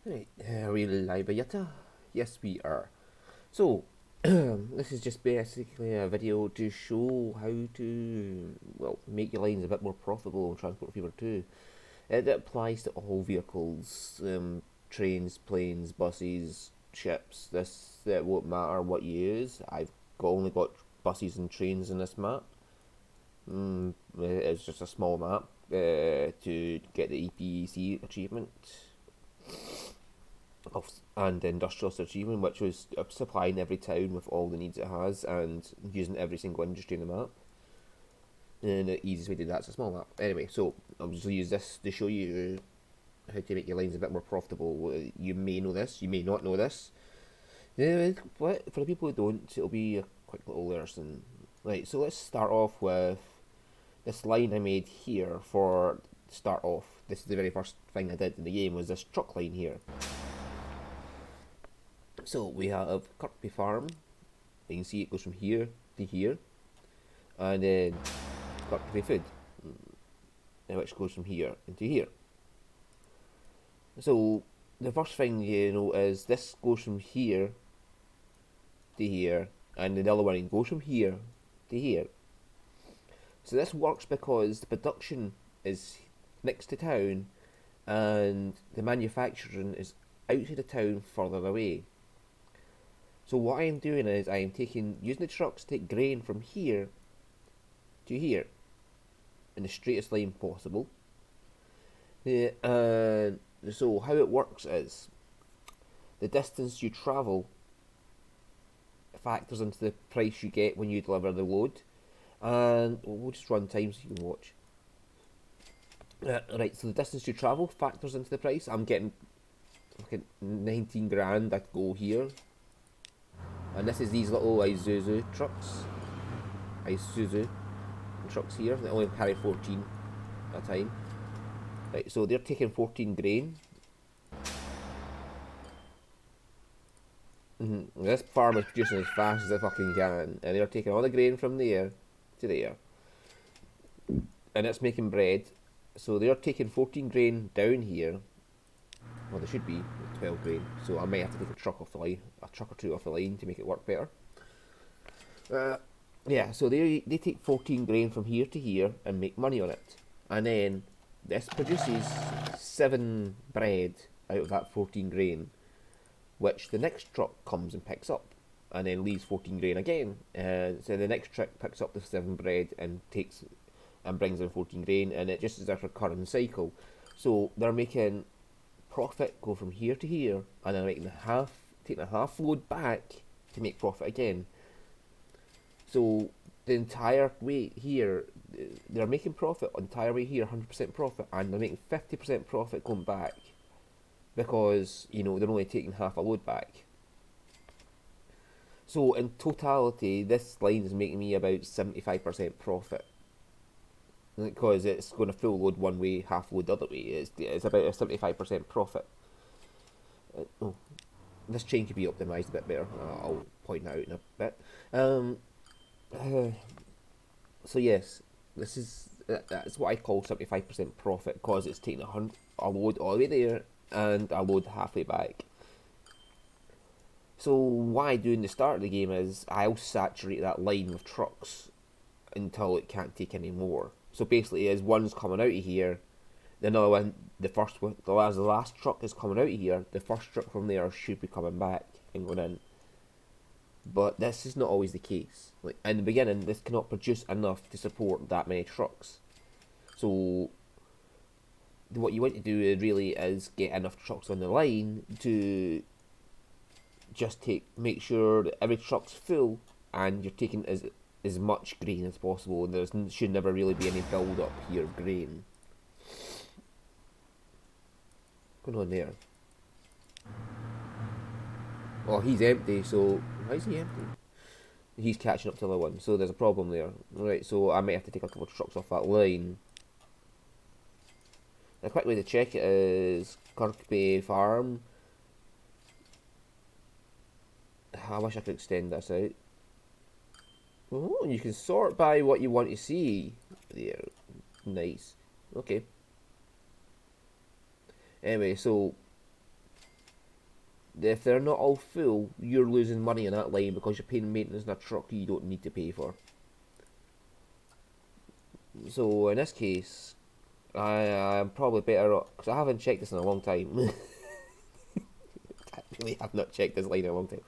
Right, are we live yet? Yes, we are. So, this is just basically a video to show how to, well, make your lines a bit more profitable on Transport Fever 2. It applies to all vehicles, trains, planes, buses, ships. It won't matter what you use. Only got buses and trains in this map. It's just a small map to get the EPC achievement and the industrialist achievement, which was supplying every town with all the needs it has and using every single industry in the map. And the easiest way to do that is a small map. Anyway, so I'll just use this to show you how to make your lines a bit more profitable. You may know this, you may not know this. For the people who don't, it'll be a quick little lesson. Right, so let's start off with this line I made here for start off. This is the very first thing I did in the game, was this truck line here. So we have Kirkby Farm. You can see it goes from here to here, and then Kirkby Food, which goes from here into here. So the first thing you know is this goes from here to here, and the other one goes from here to here. So this works because the production is next to town, and the manufacturing is outside the town further away. So what I am doing is I am using the trucks to take grain from here to here in the straightest line possible. And so how it works is the distance you travel factors into the price you get when you deliver the load. And we'll just run time so you can watch. Right, so the distance you travel factors into the price. I'm getting fucking 19 grand I could go here. And this is these little Isuzu trucks here. They only carry 14 at a time. Right, so they're taking 14 grain. This farm is producing as fast as it fucking can, and they're taking all the grain from there to there, and it's making bread. So they're taking 14 grain down here. Well, there should be 12 grain, so I might have to take a truck or two off the line to make it work better. Yeah, so they take 14 grain from here to here and make money on it, and then this produces 7 bread out of that 14 grain, which the next truck comes and picks up, and then leaves 14 grain again. So the next truck picks up the 7 bread and brings in 14 grain, and it just is a recurring cycle. So they're making profit go from here to here, and they're taking a half load back to make profit again. So the entire way here, they're making profit the entire way here, 100% profit, and they're making 50% profit going back, because they're only taking half a load back. So in totality, this line is making me about 75% profit, because it's going to full load one way, half load the other way. It's about a 75% profit. This chain could be optimised a bit better. I'll point that out in a bit. So yes, that's what I call 75% profit, because it's taking a load all the way there and a load halfway back. So what I do in the start of the game is I'll saturate that line with trucks until it can't take any more. So basically, as one's coming out of here, the other one, the last truck is coming out of here, the first truck from there should be coming back and going in. But this is not always the case. Like in the beginning, this cannot produce enough to support that many trucks. So what you want to do really is get enough trucks on the line to just make sure that every truck's full and you're taking as much grain as possible, and there should never really be any build up here of grain. What's going on there? Oh, he's empty, so why is he empty? He's catching up to the other one, so there's a problem there. Right, so I might have to take a couple of trucks off that line. A quick way to check it is Kirkby Farm. I wish I could extend this out. Oh, you can sort by what you want to see. There, nice. Okay. Anyway, so if they're not all full, you're losing money on that line because you're paying maintenance on a truck you don't need to pay for. So in this case, I'm probably better off, because I haven't checked this in a long time. I really have not checked this line in a long time.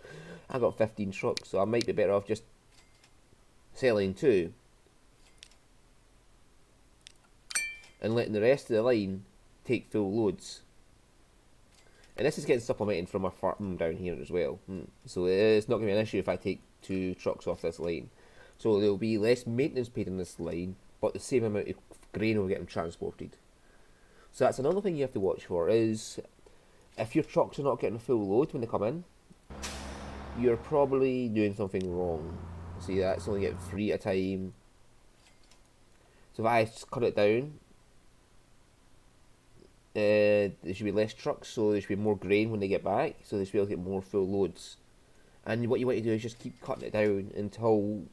I've got 15 trucks, so I might be better off just selling 2 and letting the rest of the line take full loads. And this is getting supplemented from a farm down here as well. So it's not going to be an issue if I take 2 trucks off this line. So there will be less maintenance paid on this line, but the same amount of grain will get them transported. So that's another thing you have to watch for, is if your trucks are not getting a full load when they come in, you're probably doing something wrong. See, that's only getting 3 at a time. So if I cut it down, there should be less trucks, so there should be more grain when they get back, so they should be able to get more full loads. And what you want to do is just keep cutting it down until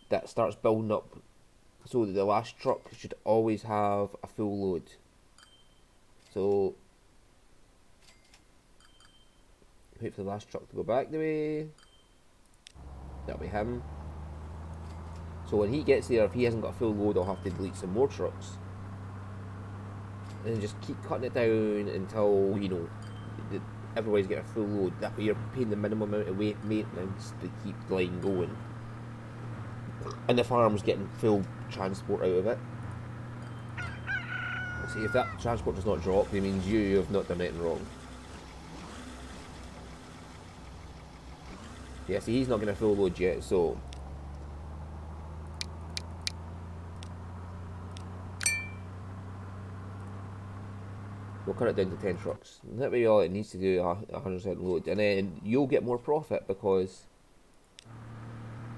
that starts building up, so that the last truck should always have a full load. So wait for the last truck to go back the way. That'll be him. So when he gets there, if he hasn't got a full load, I'll have to delete some more trucks. And just keep cutting it down until, you know, everybody's getting a full load. That way you're paying the minimum amount of maintenance to keep the line going. And the farm's getting full transport out of it. See, if that transport does not drop, it means you have not done anything wrong. Yeah, see, he's not getting a full load yet, so we'll cut it down to 10 trucks. And that'll be all it needs to do, 100% load. And then you'll get more profit because,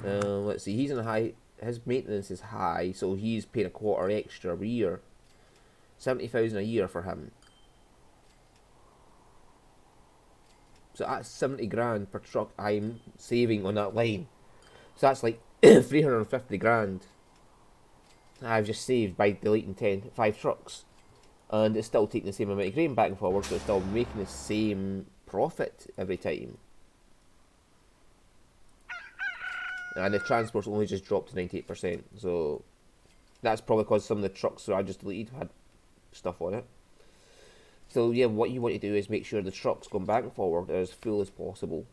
let's see, he's in a high, his maintenance is high, so he's paying a quarter extra a year. 70,000 a year for him. So that's 70 grand per truck I'm saving on that line. So that's like 350 grand I've just saved by deleting 5 trucks. And it's still taking the same amount of grain back and forward, so it's still making the same profit every time. And the transport's only just dropped to 98%, so that's probably because some of the trucks that I just deleted had stuff on it. So yeah, what you want to do is make sure the trucks going back and forward are as full as possible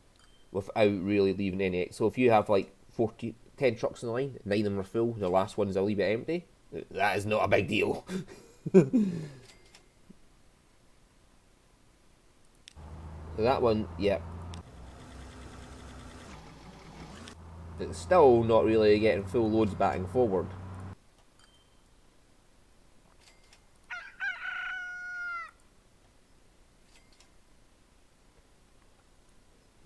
without really leaving any. So if you have like 10 trucks in the line, 9 of them are full, the last one's a wee bit empty, that is not a big deal. That one, yeah. It's still not really getting full loads back and forward.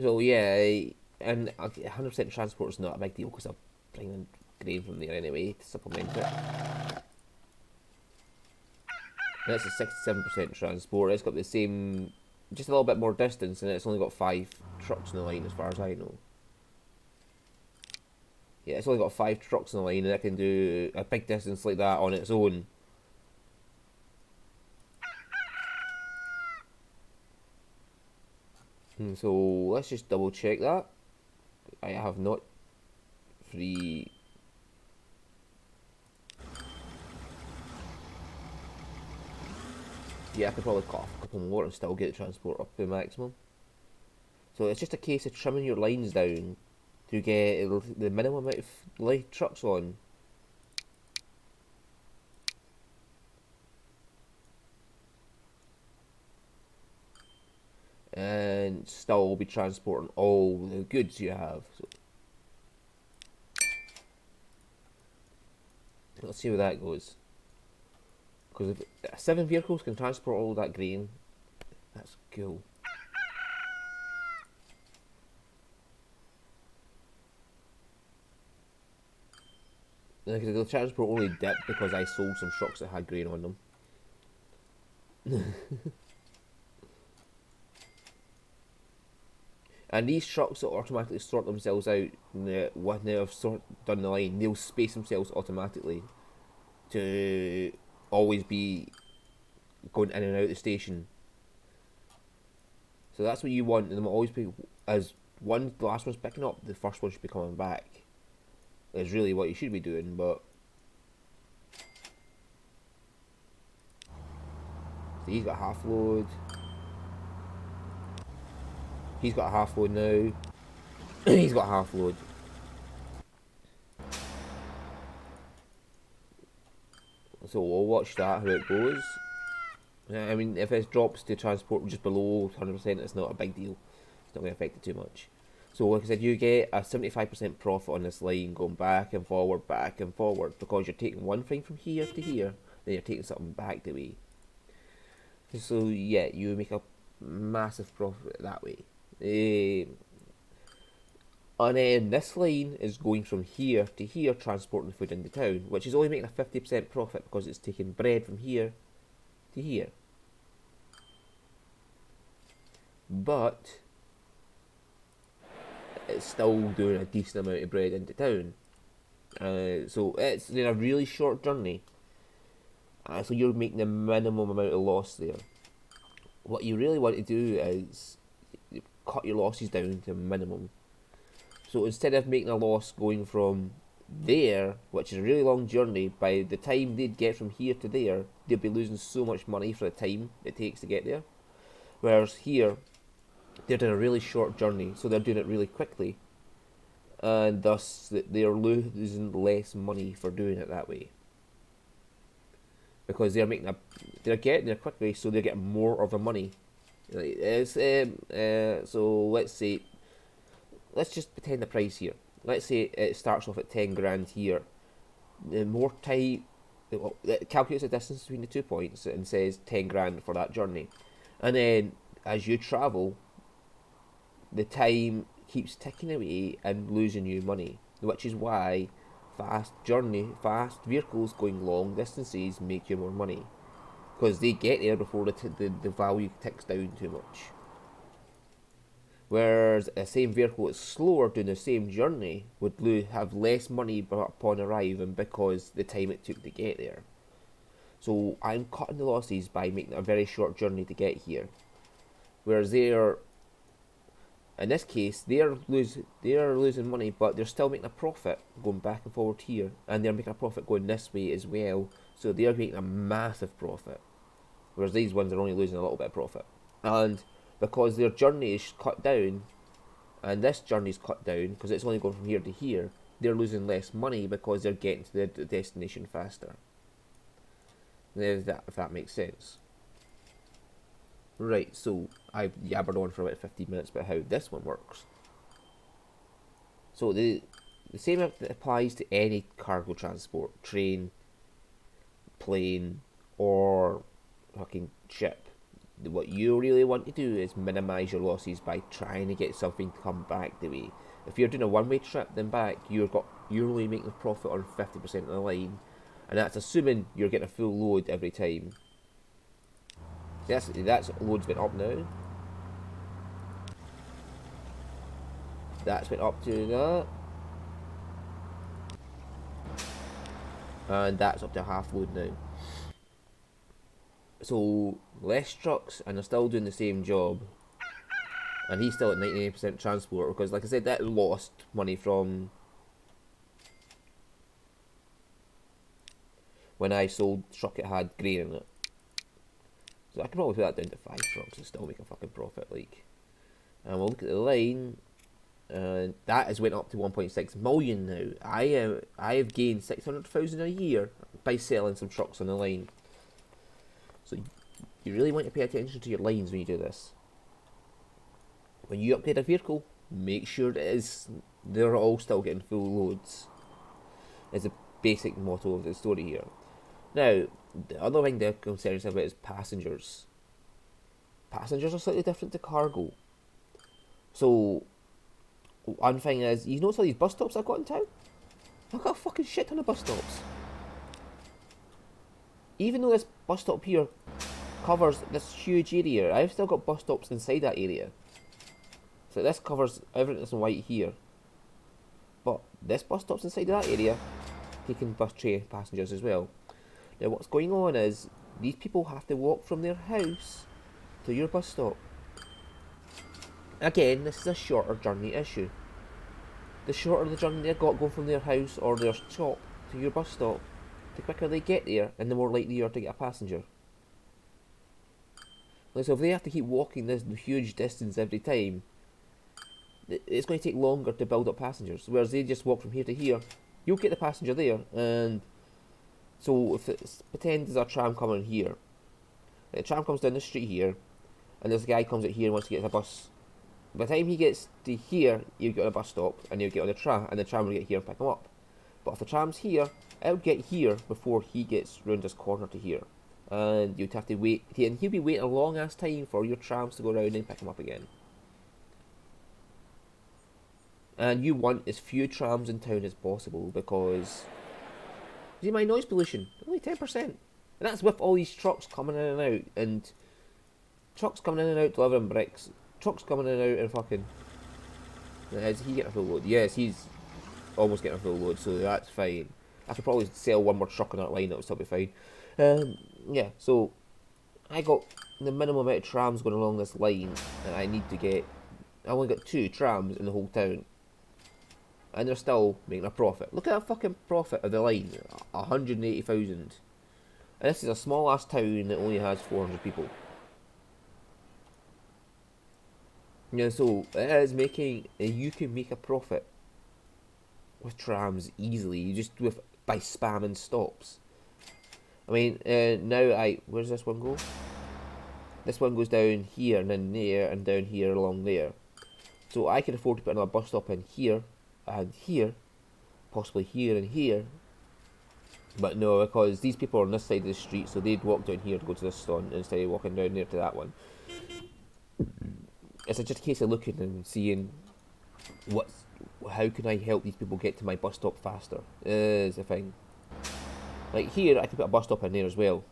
So yeah, and 100% transport is not a big deal because I'm bringing grain from there anyway to supplement it. And it's a 67% transport. It's got the same, just a little bit more distance, and it's only got 5 trucks in the line as far as I know. Yeah, it's only got 5 trucks in the line, and it can do a big distance like that on its own. So let's just double check that. I have not free. Yeah, I could probably cut off a couple more and still get the transport up to the maximum. So it's just a case of trimming your lines down to get the minimum amount of light trucks on. And still be transporting all the goods you have. So let's see where that goes. Because if 7 vehicles can transport all that grain, that's cool. Because the transport only dipped because I sold some trucks that had grain on them. And these trucks will automatically sort themselves out when they've done the line. They'll space themselves automatically to always be going in and out of the station. So that's what you want, and them always be as one. The last one's picking up, the first one should be coming back. Is really what you should be doing, but so he's got half load. He's got a half load now. He's got half load. So we'll watch that, how it goes. I mean, if it drops to transport just below 100%, it's not a big deal. It's not going to affect it too much. So like I said, you get a 75% profit on this line going back and forward, because you're taking one thing from here to here, then you're taking something back the way. So yeah, you make a massive profit that way. And then this line is going from here to here, transporting food into town, which is only making a 50% profit because it's taking bread from here to here. But it's still doing a decent amount of bread into town. So it's in a really short journey. So you're making the minimum amount of loss there. What you really want to do is cut your losses down to a minimum. So instead of making a loss going from there, which is a really long journey, by the time they'd get from here to there, they'd be losing so much money for the time it takes to get there. Whereas here, they're doing a really short journey, so they're doing it really quickly, and thus they're losing less money for doing it that way. Because they're getting there quickly, so they're getting more of the money. So let's just pretend the price here. Let's say it starts off at 10 grand here. The more time, it calculates the distance between the 2 points and says 10 grand for that journey. And then as you travel, the time keeps ticking away and losing you money, which is why fast vehicles going long distances make you more money, because they get there before the value ticks down too much. Whereas a same vehicle that's slower doing the same journey would have less money upon arriving because the time it took to get there. So I'm cutting the losses by making a very short journey to get here. Whereas in this case, they're losing money, but they're still making a profit going back and forward here, and they're making a profit going this way as well. So they're making a massive profit, whereas these ones are only losing a little bit of profit. And because their journey is cut down, and this journey is cut down because it's only going from here to here, they're losing less money because they're getting to the destination faster. If that makes sense. Right, so I've yabbered on for about 15 minutes about how this one works. So the same applies to any cargo transport, train, plane, or fucking ship. What you really want to do is minimise your losses by trying to get something to come back the way. If you're doing a one-way trip then back, you're only making a profit on 50% of the line, and that's assuming you're getting a full load every time. That's load's been up now. That's been up to that. And that's up to half load now. So less trucks, and they're still doing the same job. And he's still at 99% transport, because like I said, that lost money from when I sold the truck it had grain in it. So I can probably put that down to 5 trucks and still make a fucking profit, like. And we'll look at the line, and that has went up to 1.6 million now. I have gained 600,000 a year by selling some trucks on the line. So you really want to pay attention to your lines when you do this. When you upgrade a vehicle, make sure they're all still getting full loads. Is the basic motto of the story here. Now, the other thing they're concerned about is passengers. Passengers are slightly different to cargo. So, one thing is, you notice all these bus stops I've got in town? I've got a fucking shit ton of bus stops. Even though this bus stop here covers this huge area, I've still got bus stops inside that area. So this covers everything that's in white here. But this bus stop's inside that area, taking bus train passengers as well. Now what's going on is, these people have to walk from their house to your bus stop. Again, this is a shorter journey issue. The shorter the journey they've got going from their house or their shop to your bus stop, the quicker they get there and the more likely you are to get a passenger. Like, so if they have to keep walking this huge distance every time, it's going to take longer to build up passengers. Whereas they just walk from here to here, you'll get the passenger there, and so if it's, pretend there's a tram coming here, the tram comes down the street here, and there's a guy comes out here and wants to get a bus. By the time he gets to here, you get on a bus stop, and you get on the tram, and the tram will get here and pick him up. But if the tram's here, it'll get here before he gets round this corner to here. And you'd have to wait, and he'll be waiting a long ass time for your trams to go around and pick him up again. And you want as few trams in town as possible because, see, my noise pollution, only 10%. And that's with all these trucks coming in and out, and trucks coming in and out delivering bricks, trucks coming in and out and fucking, is he getting a full load? Yes, he's almost getting a full load, so that's fine. I could probably sell one more truck on that line, that would still be fine. Yeah, so I got the minimum amount of trams going along this line, and I only got 2 trams in the whole town, and they're still making a profit. Look at that fucking profit of the line, 180,000. And this is a small ass town that only has 400 people. Yeah, so it is making, you can make a profit with trams easily, you just by spamming stops. I mean, where does this one go? This one goes down here and then there and down here along there. So I can afford to put another bus stop in here and here, possibly here and here. But no, because these people are on this side of the street, so they'd walk down here to go to this stunt instead of walking down there to that one. It's just a case of looking and seeing how can I help these people get to my bus stop faster, is the thing. Like here, I can put a bus stop in there as well,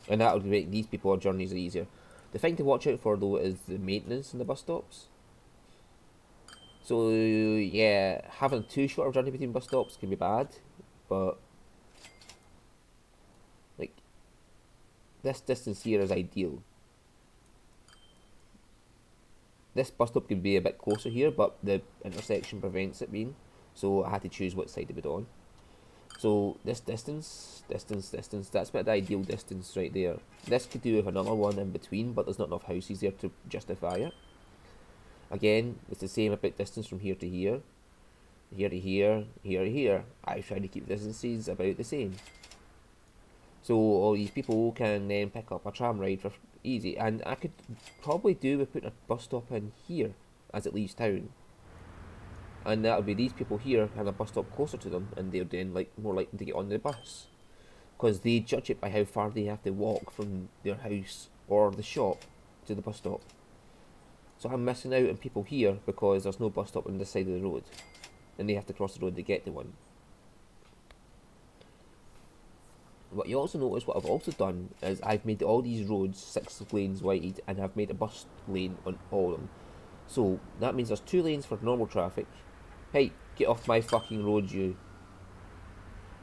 and that would make these people on journeys easier. The thing to watch out for though is the maintenance in the bus stops. So yeah, having too short a journey between bus stops can be bad, but like this distance here is ideal. This bus stop can be a bit closer here, but the intersection prevents it being, so I had to choose what side to put on. So this distance, that's about the ideal distance right there. This could do with another one in between, but there's not enough houses there to justify it. Again, it's the same about distance from here to here, here to here, here to here. I try to keep distances about the same. So all these people can then pick up a tram ride for easy, and I could probably do with putting a bus stop in here as it leaves town. And that would be these people here having a bus stop closer to them, and they're then more likely to get on the bus, because they judge it by how far they have to walk from their house or the shop to the bus stop. So I'm missing out on people here because there's no bus stop on this side of the road, and they have to cross the road to get to one. What you also notice, what I've also done is I've made all these roads 6 lanes wide, and I've made a bus lane on all of them. So that means there's 2 lanes for normal traffic. Hey, get off my fucking road, you.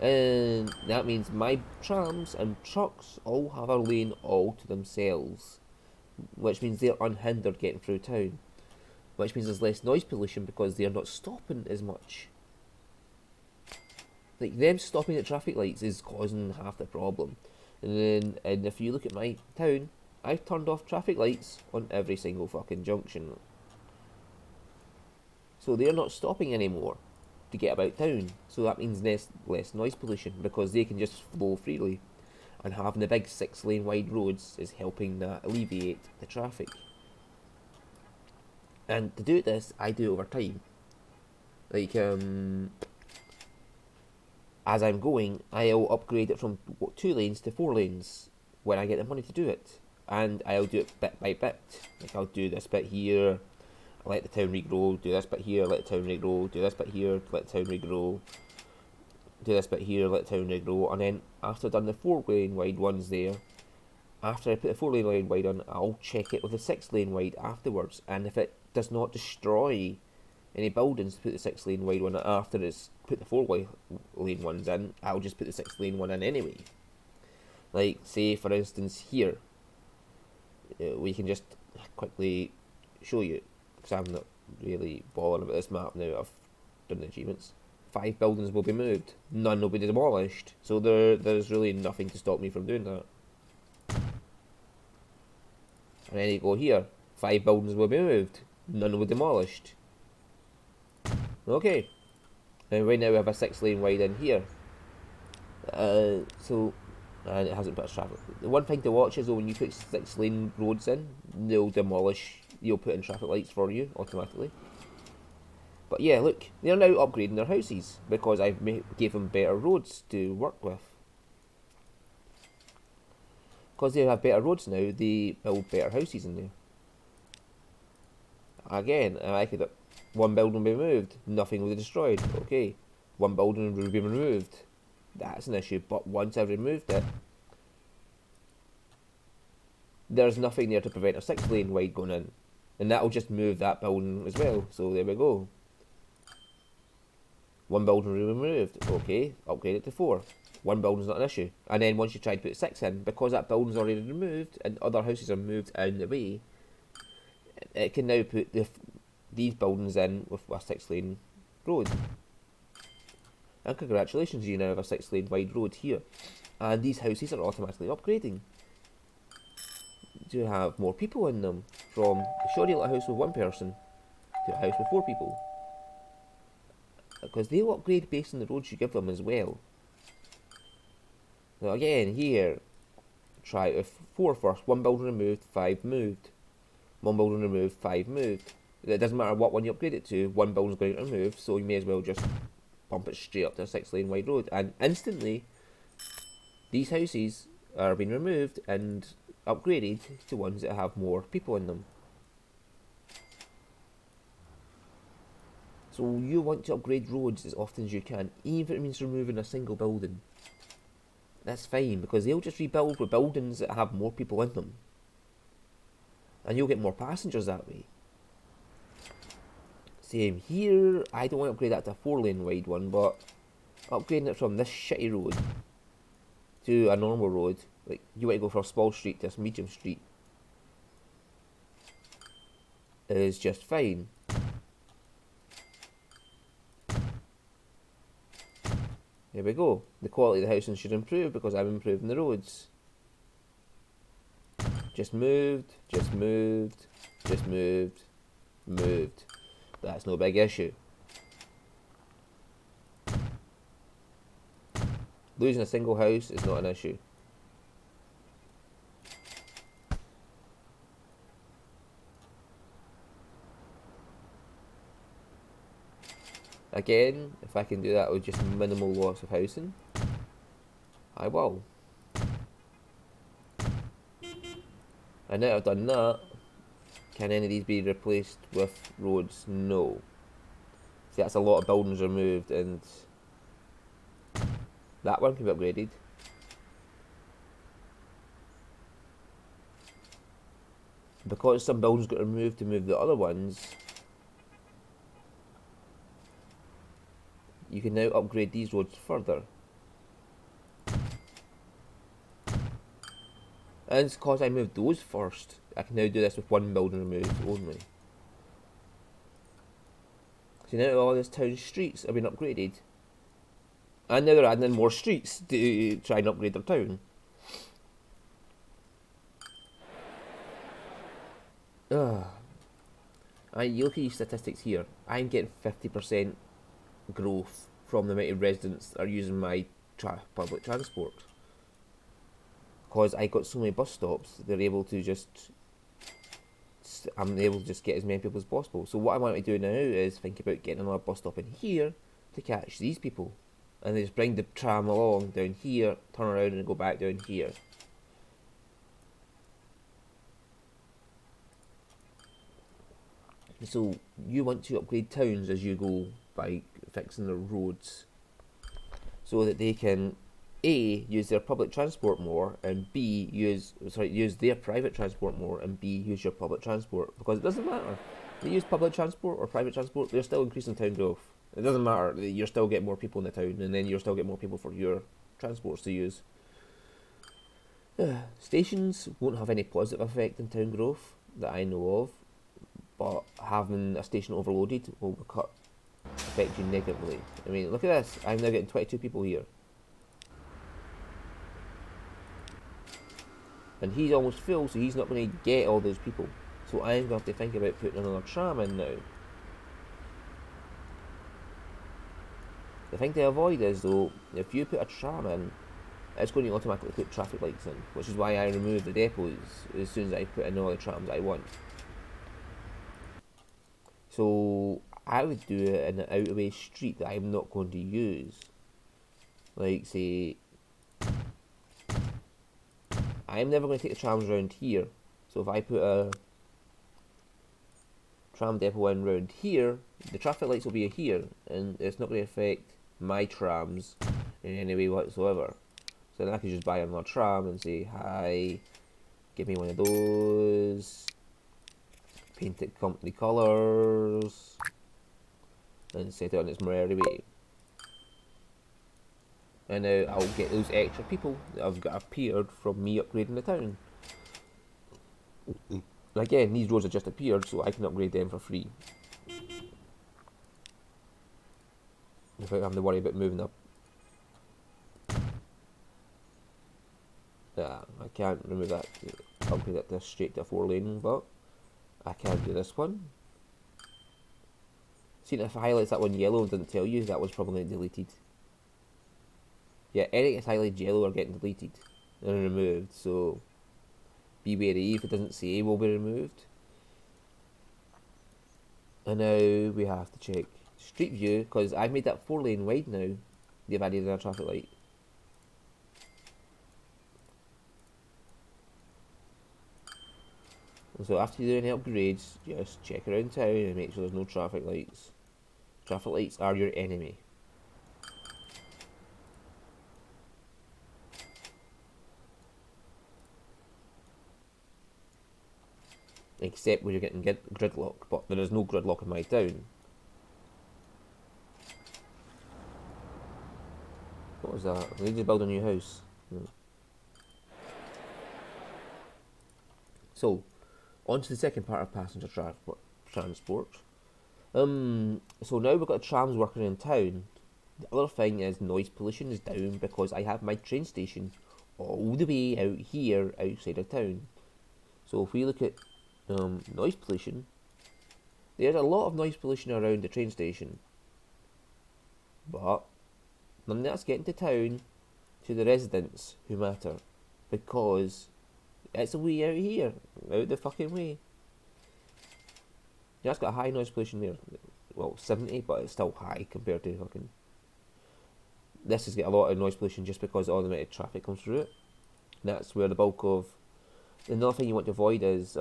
And that means my trams and trucks all have a lane all to themselves, which means they're unhindered getting through town, which means there's less noise pollution because they're not stopping as much. Like, them stopping at traffic lights is causing half the problem. And if you look at my town, I've turned off traffic lights on every single fucking junction. So they're not stopping anymore to get about town. So that means less noise pollution because they can just flow freely. And having the big 6 lane wide roads is helping that alleviate the traffic. And to do this, I do it over time. Like, as I'm going, I'll upgrade it from 2 lanes to 4 lanes when I get the money to do it. And I'll do it bit by bit. Like, I'll do this bit here, let the town regrow, do this bit here, let the town regrow, do this bit here, let the town regrow, do this bit here, let the town regrow, and then after I've done the 4 lane wide ones there, after I put the 4 lane wide on, I'll check it with the 6 lane wide afterwards, and if it does not destroy any buildings to put the 6 lane wide one after it's put the 4 lane ones in, I'll just put the 6 lane one in anyway. Like, say for instance here, we can just quickly show you, because I'm not really bothered about this map now. I've done the achievements. 5 buildings will be moved. None will be demolished. So there's really nothing to stop me from doing that. And then you go here. 5 buildings will be moved. None will be demolished. Okay. And right now we have a 6 lane wide in here. And it hasn't put a traffic. The one thing to watch is though, when you put 6 lane roads in, they'll demolish. You'll put in traffic lights for you automatically. But yeah, look, they're now upgrading their houses because I gave them better roads to work with. Because they have better roads now, they build better houses in there. Again, I could. One building will be removed, nothing will be destroyed. Okay, one building will be removed. That's an issue, but once I've removed it, there's nothing there to prevent a 6 lane wide going in. And that'll just move that building as well, so there we go. One building will be removed, okay, upgrade it to 4. One building's not an issue. And then once you try to put 6 in, because that building's already removed and other houses are moved out of the way, it can now put these buildings in with a 6 lane road. And congratulations, you now have a 6 lane wide road here. And these houses are automatically upgrading to have more people in them, from a shoddy little house with 1 person to a house with 4 people. Because they'll upgrade based on the roads you give them as well. Now again, here, try it with 4 first. 1 building removed, 5 moved. 1 building removed, 5 moved. It doesn't matter what one you upgrade it to, 1 building's going to get removed, so you may as well just bump it straight up to a 6 lane wide road. And instantly, these houses are being removed and upgraded to ones that have more people in them. So you want to upgrade roads as often as you can, even if it means removing a single building. That's fine, because they'll just rebuild with buildings that have more people in them. And you'll get more passengers that way. Same here, I don't want to upgrade that to a 4 lane wide one, but upgrading it from this shitty road to a normal road, like you want to go from a small street to a medium street, is just fine. There we go. The quality of the housing should improve because I'm improving the roads. Just moved, just moved, just moved, moved. That's no big issue. Losing a single house is not an issue. Again, if I can do that with just minimal loss of housing, I will. And now I've done that, can any of these be replaced with roads? No. See, that's a lot of buildings removed, and that one can be upgraded. Because some buildings got removed to move the other ones, you can now upgrade these roads further. And it's because I moved those first, I can now do this with 1 building removed only. So now all these town streets have been upgraded. And now they're adding in more streets to try and upgrade their town. You look at these statistics here, I'm getting 50% growth from the amount of residents that are using my public transport. Because I got so many bus stops, they're able to just, I'm able to just get as many people as possible. So what I want to do now is think about getting another bus stop in here to catch these people. And they just bring the tram along down here, turn around and go back down here. So you want to upgrade towns as you go by fixing the roads so that they can A, use their public transport more, and B, use their private transport more, and B, use your public transport. Because it doesn't matter, they use public transport or private transport, they're still increasing town growth. It doesn't matter, you're still getting more people in the town, and then you'll still get more people for your transports to use. Stations won't have any positive effect in town growth that I know of, but having a station overloaded will affect you negatively. I mean, look at this. I'm now getting 22 people here. And he's almost full, so he's not going to get all those people. So I'm going to have to think about putting another tram in now. The thing to avoid is, though, if you put a tram in, it's going to automatically put traffic lights in, which is why I remove the depots as soon as I put in all the trams I want. So I would do it in an out-of-way street that I'm not going to use. Like, say, I'm never going to take the trams around here. So if I put a tram depot in round here, the traffic lights will be here, and it's not going to affect my trams in any way whatsoever. So then I could just buy another tram and say, hi, give me one of those, paint it company colours, and set it on its merry way. And now I'll get those extra people that have got appeared from me upgrading the town. And again, these roads have just appeared, so I can upgrade them for free, without having to worry about moving up. Yeah, I can't remove that, upgrade that straight to 4-lane, but I can do this one. See, if I highlights that one yellow and didn't tell you, that was probably deleted. Yeah, anything that's highlighted yellow are getting deleted and removed, so be wary. If it doesn't say, will be removed. And now we have to check street view, because I've made that 4-lane wide now. They've added a traffic light. And so after you do any upgrades, just check around town and make sure there's no traffic lights. Traffic lights are your enemy. Except when you're getting gridlock, but there is no gridlock in my town. What was that? We need to build a new house. So, on to the second part of passenger transport. So now we've got trams working in town. The other thing is noise pollution is down because I have my train station all the way out here outside of town. So if we look at noise pollution, there's a lot of noise pollution around the train station, but none of that's getting to town to the residents who matter, because it's a way out here, out the fucking way. Yeah, it's got a high noise pollution there. Well, 70, but it's still high compared to fucking. This has got a lot of noise pollution just because all the amount of traffic comes through it. And that's where the bulk of. Another thing you want to avoid is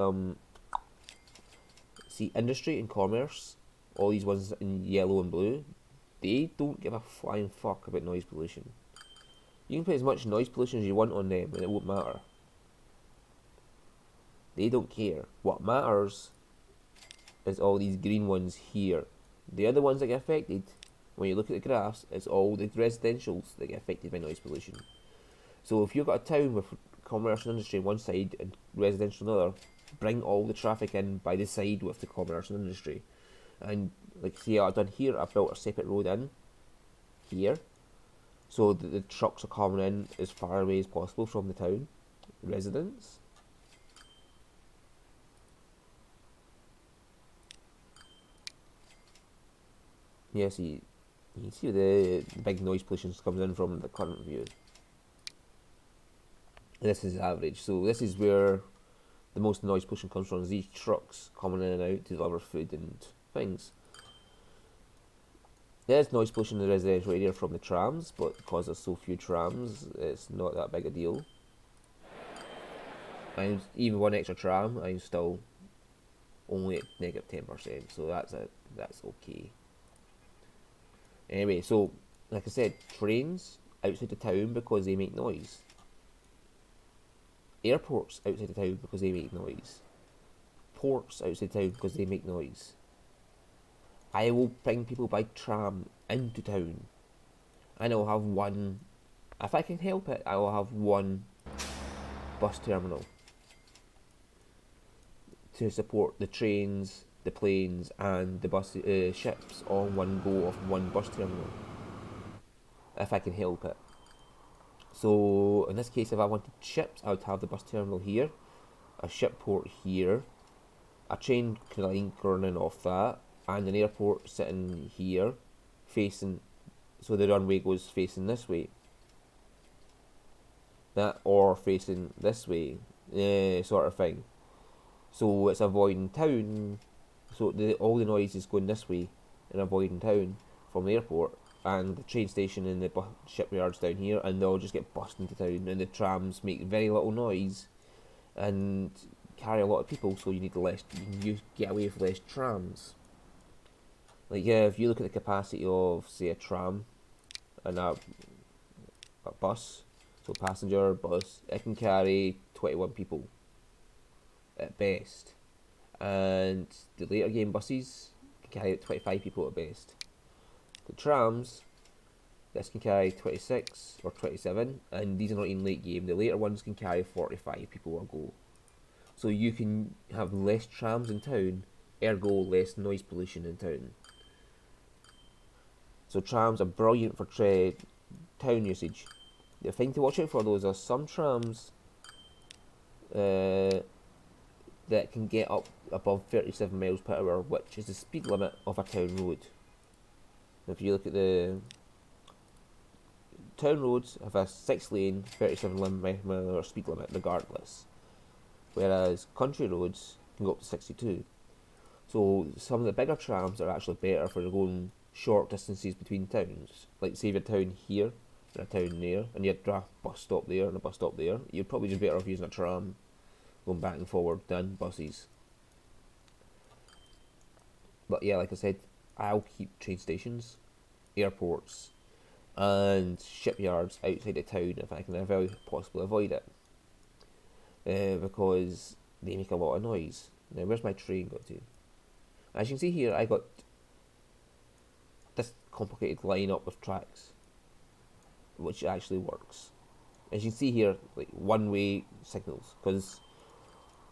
see, industry and commerce, all these ones in yellow and blue, they don't give a flying fuck about noise pollution. You can put as much noise pollution as you want on them and it won't matter. They don't care. What matters is all these green ones here. The other ones that get affected, when you look at the graphs, it's all the residentials that get affected by noise pollution. So if you've got a town with commercial industry on one side and residential on the other, bring all the traffic in by the side with the commercial industry. And like see what I've done here, I've built a separate road in here, so that the trucks are coming in as far away as possible from the town residents. Yeah, see, you can see the big noise pollution comes in from the current view. And this is average, so this is where the most noise pollution comes from, is these trucks coming in and out to deliver food and things. There's noise pollution in the residential area from the trams, but because there's so few trams, it's not that big a deal. And even one extra tram, I'm still only at negative 10%, so that's okay. Anyway, so like I said, trains outside the town because they make noise. Airports outside the town because they make noise. Ports outside town because they make noise. I will bring people by tram into town, and I'll have one, if I can help it, I will have one bus terminal to support the trains the planes and the ships all in one go off one bus terminal, if I can help it. So in this case, if I wanted ships, I would have the bus terminal here, a ship port here, a train line running off that, and an airport sitting here, facing, so the runway goes facing this way, that, or facing this way, sort of thing. So it's avoiding town, so all the noise is going this way and avoiding town from the airport, and the train station and the shipyards down here, and they'll just get bussed into town, and the trams make very little noise and carry a lot of people, so you get away with less trams. Like, yeah, if you look at the capacity of, say, a tram and a bus, so passenger bus, it can carry 21 people at best, and the later game buses can carry 25 people at best. The trams, this can carry 26 or 27, and these are not in late game. The later ones can carry 45 people a go. So you can have less trams in town, ergo less noise pollution in town. So trams are brilliant for town usage. The thing to watch out for, though, is some trams that can get up above 37 miles per hour, which is the speed limit of a town road. If you look at the town roads, have a 6-lane, 37 mile per hour speed limit regardless, whereas country roads can go up to 62. So some of the bigger trams are actually better for going short distances between towns. Like, say, if you're a town here and a town there, and you had a bus stop there and a bus stop there, you're probably just better off using a tram going back and forward than buses. But yeah, like I said, I'll keep train stations, airports, and shipyards outside of town if I can ever possibly avoid it, because they make a lot of noise. Now, where's my train got to? As you can see here, I got this complicated lineup of tracks, which actually works. As you can see here, like one-way signals, because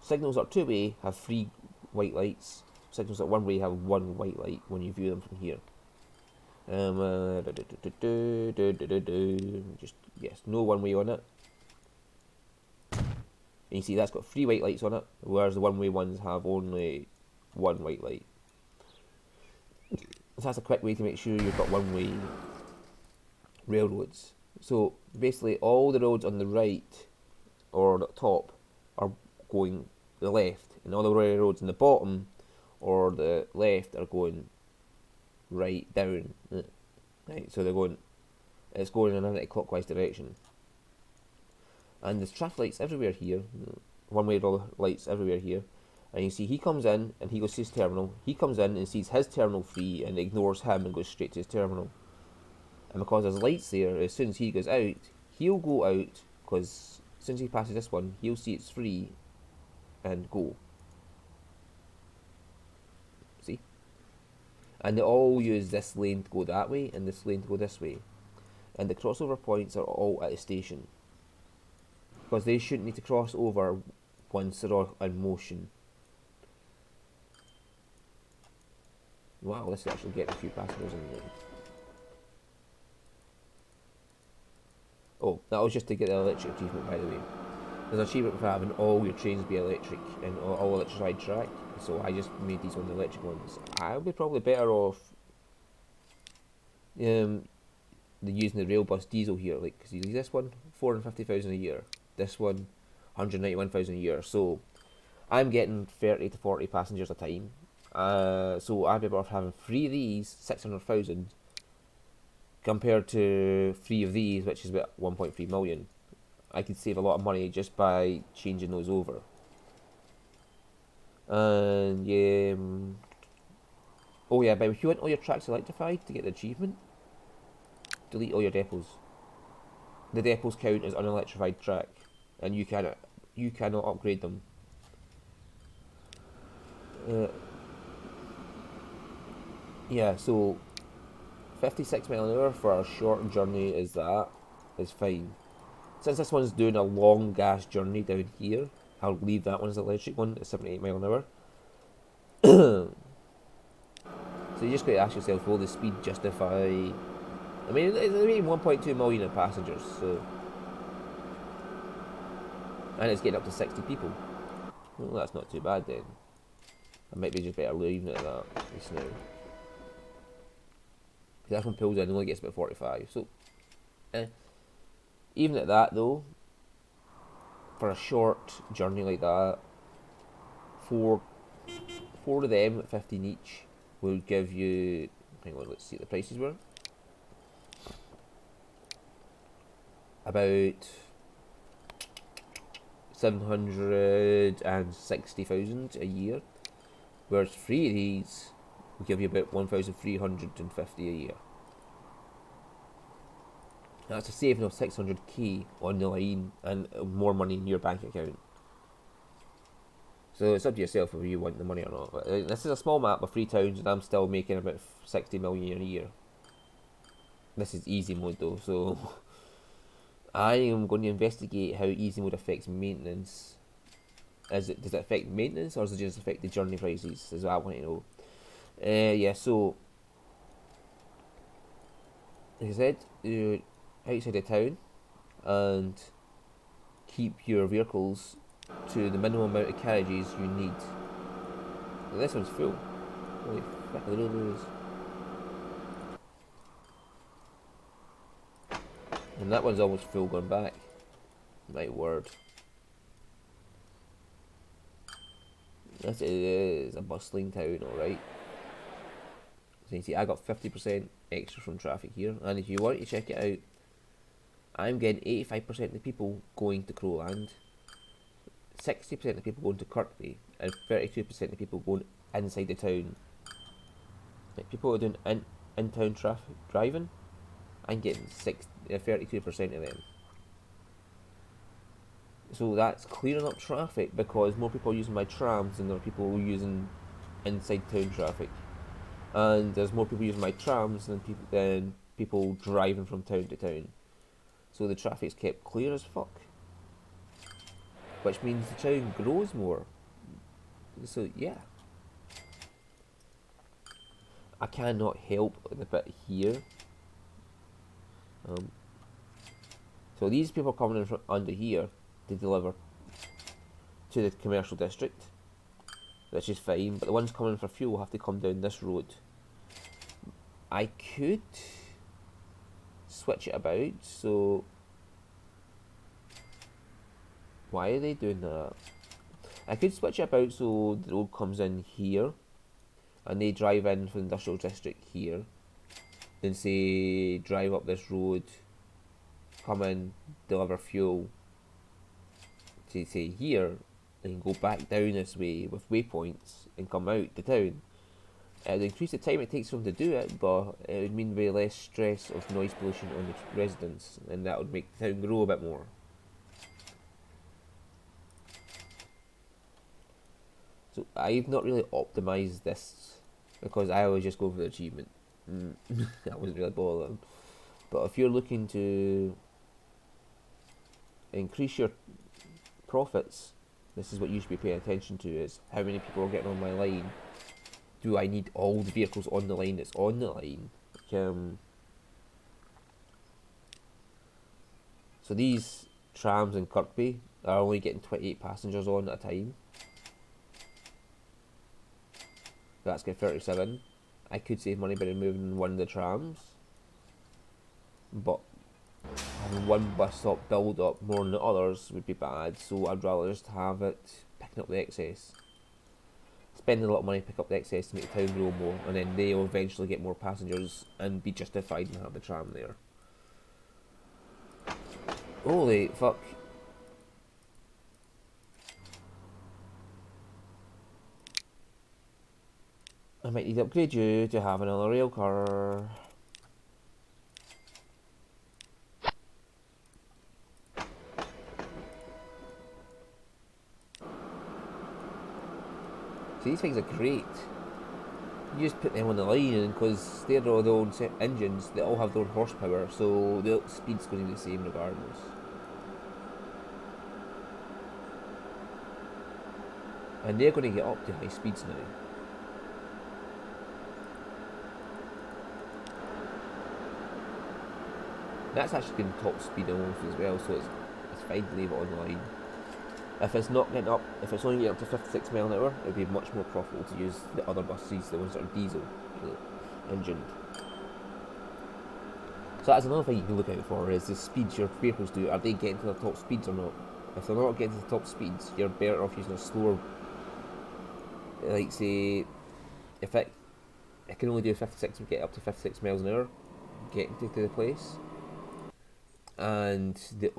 signals that are two-way have 3 white lights. Signals that one-way have 1 white light when you view them from here. Just, yes, no one-way on it. And you see that's got 3 white lights on it, whereas the one-way ones have only 1 white light. So that's a quick way to make sure you've got one-way railroads. So basically all the roads on the right or the top are going the left, and all the railroads in the bottom or the left are going right down. Right, so it's going in an anti-clockwise direction. And there's traffic lights everywhere here, one-way lights everywhere here. And you see he comes in and he goes to his terminal. He comes in and sees his terminal free and ignores him and goes straight to his terminal. And because there's lights there, as soon as he goes out, he'll go out, because as soon as he passes this one, he'll see it's free and go. See? And they all use this lane to go that way and this lane to go this way. And the crossover points are all at the station, because they shouldn't need to cross over once they're all in motion. Wow, this is actually getting a few passengers in there. Oh, that was just to get the electric achievement, by the way. There's an achievement for having all your trains be electric and all electrified track, so I just made these on the electric ones. I'll be probably better off using the rail bus diesel here, like, because you see this one, 450,000 a year, this one, 191,000 a year, so I'm getting 30 to 40 passengers a time. So I'd be better off having 3 of these, 600,000, compared to 3 of these, which is about 1.3 million. I could save a lot of money just by changing those over. And yeah, oh yeah, but if you want all your tracks electrified to get the achievement, delete all your depots. The depots count as unelectrified track, and you cannot upgrade them. Yeah, so 56 mile an hour for a short journey is fine. Since this one's doing a long gas journey down here, I'll leave that one as the electric one at 78 mile an hour. So you just got to ask yourself, will the speed justify? I mean, it's making 1.2 million of passengers, so, and it's getting up to 60 people. Well, that's not too bad then. I might be just better leaving it at that just now. Because that one pulls in only gets about 45. So, even at that though, for a short journey like that, four of them at 15 each will give you. Hang on, let's see what the prices were. About 760,000 a year, whereas 3 of these will give you about 1,350 a year. That's a saving of 600k on the line and more money in your bank account. So it's up to yourself whether you want the money or not. But this is a small map of 3 towns, and I'm still making about 60 million a year. This is easy mode though, so I am going to investigate how easy mode affects maintenance. Does it affect maintenance, or does it just affect the journey prices? Is what I want to know. Yeah, so like I said, you're outside of town, and keep your vehicles to the minimum amount of carriages you need. Now, this one's full. Holy fuck, look at those. And that one's almost full going back. My word. This is a bustling town, alright. So you see, I got 50% extra from traffic here. And if you want to check it out, I'm getting 85% of the people going to Crowland, 60% of the people going to Kirkby, and 32% of the people going inside the town. Like people are doing in-town traffic driving, I'm getting 32% of them. So that's clearing up traffic because more people are using my trams than there are people using inside town traffic. And there's more people using my trams than people driving from town to town. So the traffic's kept clear as fuck. Which means the town grows more. So yeah. I cannot help the bit here. So these people are coming in from under here to deliver to the commercial district, which is fine, but the ones coming for fuel have to come down this road. I could switch it about, so why are they doing that? I could switch it about so the road comes in here and they drive in from the industrial district here, then say drive up this road, come in, deliver fuel to say here, and go back down this way with waypoints and come out to town. It would increase the time it takes for them to do it, but it would mean way less stress of noise pollution on the residents, and that would make the town grow a bit more. So I've not really optimised this because I always just go for the achievement. I wasn't really bothered. But if you're looking to increase your profits, this is what you should be paying attention to: is how many people are getting on my line. Do I need all the vehicles on the line that's on the line? So these trams in Kirkby are only getting 28 passengers on at a time. That's got 37. I could save money by removing one of the trams, but having one bus stop build up more than the others would be bad, so I'd rather just have it picking up the excess. Spending a lot of money to pick up the excess to make the town grow more, and then they'll eventually get more passengers and be justified and have the tram there. Holy fuck. I might need to upgrade you to have another rail car. So these things are great. You just put them on the line, and because they're all their own engines, they all have their own horsepower, so the speed's going to be the same regardless. And they're going to get up to high speeds now. That's actually getting top speed almost as well, so it's fine to leave it on the line. If it's not getting up, if it's only getting up to 56 mile an hour, it would be much more profitable to use the other buses, the ones that are diesel engined. So that's another thing you can look out for, is the speeds your vehicles do. Are they getting to the top speeds or not? If they're not getting to the top speeds, you're better off using a slower, like say, if it can only do 56, get up to 56 miles an hour, getting to the place, and the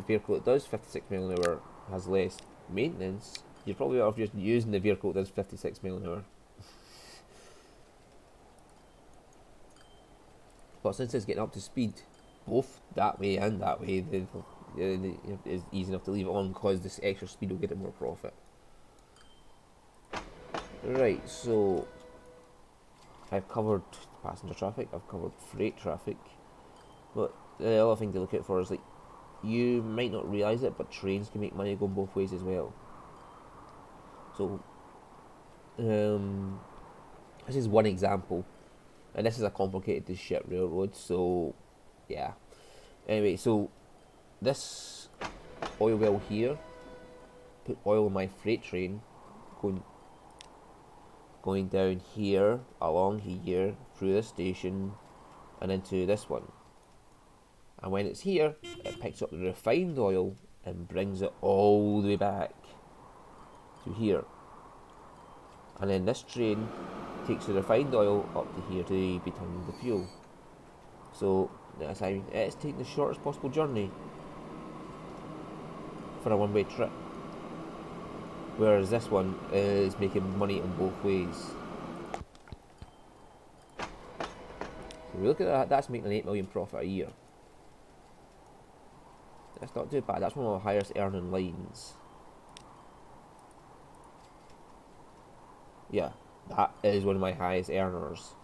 vehicle that does 56 mile an hour has less maintenance, you're probably better off just using the vehicle that does 56 mile an hour. But since it's getting up to speed, both that way and that way, it's easy enough to leave it on because this extra speed will get it more profit. Right, so I've covered passenger traffic, I've covered freight traffic, but the other thing to look out for is, like, you might not realise it, but trains can make money going both ways as well. So, this is one example, and this is a complicated as shit railroad, so yeah. Anyway, so this oil well here put oil in my freight train going down here, along here, through this station, and into this one. And when it's here, it picks up the refined oil and brings it all the way back to here. And then this train takes the refined oil up to here to be turned into fuel. So that's how it's taking the shortest possible journey for a one-way trip. Whereas this one is making money in both ways. So we look at that, that's making an 8 million profit a year. That's not too bad, that's one of the highest earning lines. Yeah, that is one of my highest earners.